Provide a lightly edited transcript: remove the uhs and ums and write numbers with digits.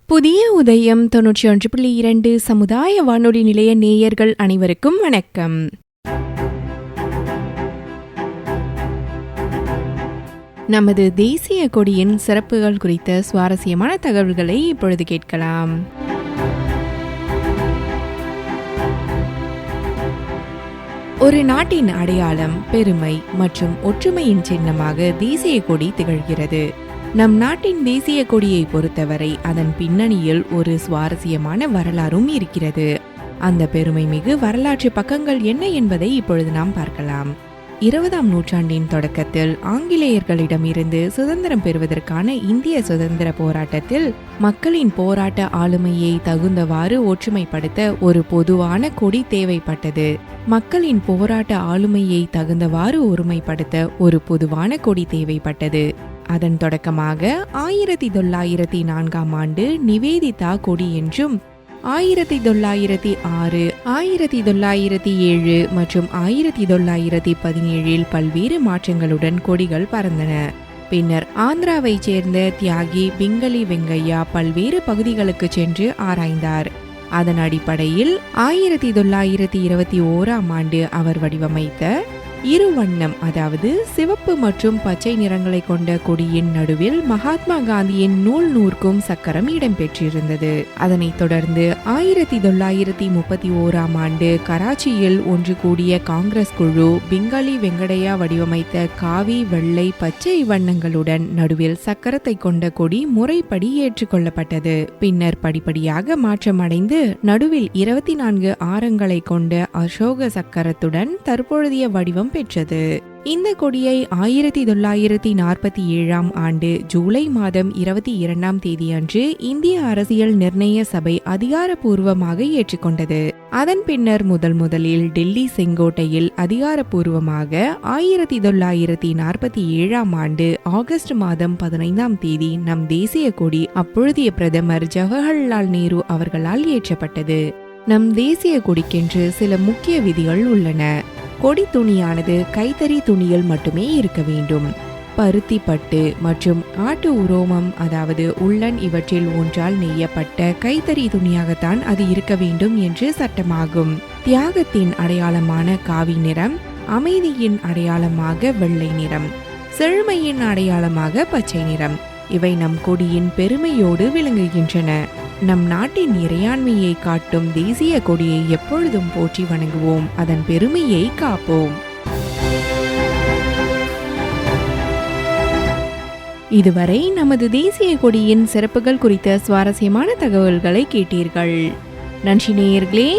புதிய உதயம் 91.2 சமுதாய வானொலி நிலைய நேயர்கள் அனைவருக்கும் வணக்கம். நமது தேசிய கொடியின் சிறப்புகள் குறித்த சுவாரஸ்யமான தகவல்களை இப்பொழுது கேட்கலாம். ஒரு நாட்டின் அடையாளம், பெருமை மற்றும் ஒற்றுமையின் சின்னமாக தேசிய கொடி திகழ்கிறது. நம் நாட்டின் தேசிய கொடியை பொறுத்தவரை அதன் பின்னணியில் ஒரு சுவாரஸ்யமான வரலாறும் இருக்கிறது. அந்த பெருமை மிகு வரலாற்று பக்கங்கள் என்ன என்பதை இப்பொழுது நாம் பார்க்கலாம். 20ஆம் நூற்றாண்டின் தொடக்கத்தில் ஆங்கிலேயர்களிடமிருந்து சுதந்திரம் பெறுவதற்கான இந்திய சுதந்திர போராட்டத்தில் மக்களின் போராட்ட ஆளுமையை தகுந்தவாறு ஒற்றுமைப்படுத்த ஒரு பொதுவான கொடி தேவைப்பட்டது. மக்களின் போராட்ட ஆளுமையை தகுந்தவாறு ஒருமைப்படுத்த ஒரு பொதுவான கொடி தேவைப்பட்டது. அதன் தொடக்கமாக 1904ஆம் ஆண்டு நிவேதிதா கொடி என்றும் 1906, 1907 மற்றும் 1917 பல்வேறு மாற்றங்களுடன் கொடிகள் பறந்தன. பின்னர் ஆந்திராவைச் சேர்ந்த தியாகி பிங்களி வெங்கையா பல்வேறு பகுதிகளுக்கு சென்று ஆராய்ந்தார். அதன் அடிப்படையில் 1921ஆம் ஆண்டு அவர் வடிவமைத்த இருவண்ணம், அதாவது சிவப்பு மற்றும் பச்சை நிறங்களை கொண்ட கொடியின் நடுவில் மகாத்மா காந்தியின் நூல் நூற்கும் சக்கரம் இடம்பெற்றிருந்தது. அதனைத் தொடர்ந்து 1931ஆம் ஆண்டு கராச்சியில் ஒன்று கூடிய காங்கிரஸ் குழு பிங்களி வெங்கடையா வடிவமைத்த காவி, வெள்ளை, பச்சை வண்ணங்களுடன் நடுவில் சக்கரத்தை கொண்ட கொடி முறைப்படி ஏற்றுக்கொள்ளப்பட்டது. பின்னர் படிப்படியாக மாற்றமடைந்து நடுவில் 24 ஆரங்களை கொண்ட அசோக சக்கரத்துடன் தற்பொழுதைய வடிவம் பெற்றது. இந்த கொடியை 1947ஆம் ஆண்டு ஜூலை மாதம் 22ஆம் தேதி அன்று இந்திய அரசியல் நிர்ணய சபை அதிகாரப்பூர்வமாக ஏற்றுக்கொண்டது. அதன் பின்னர் முதலில் டெல்லி செங்கோட்டையில் அதிகாரப்பூர்வமாக 1947ஆம் ஆண்டு ஆகஸ்ட் மாதம் 15ஆம் தேதி நம் தேசிய கொடி அப்பொழுதைய பிரதமர் ஜவஹர்லால் நேரு அவர்களால் ஏற்றப்பட்டது. நம் தேசிய கொடிக்கென்று சில முக்கிய விதிகள் உள்ளன. கொடி துணியானது கைத்தறி துணியில் மட்டுமே இருக்க வேண்டும். பருத்தி, பட்டு மற்றும் ஆட்டு உரோமம், அதாவது உள்ளன், இவற்றில் ஒன்றால் நெய்யப்பட்ட கைத்தறி துணியாகத்தான் அது இருக்க வேண்டும் என்று சட்டமாகும். தியாகத்தின் அடையாளமான காவி நிறம், அமைதியின் அடையாளமாக வெள்ளை நிறம், செழுமையின் அடையாளமாக பச்சை நிறம், இவை நம் கொடியின் பெருமையோடு விளங்குகின்றன. நம் நாட்டின் இறையாண்மையை காட்டும் தேசிய கொடியை எப்பொழுதும் போற்றி வணங்குவோம். அதன் பெருமையை காப்போம். இதுவரை நமது தேசிய கொடியின் சிறப்புகள் குறித்த சுவாரஸ்யமான தகவல்களை கேட்டீர்கள். நன்றி நேயர்களே.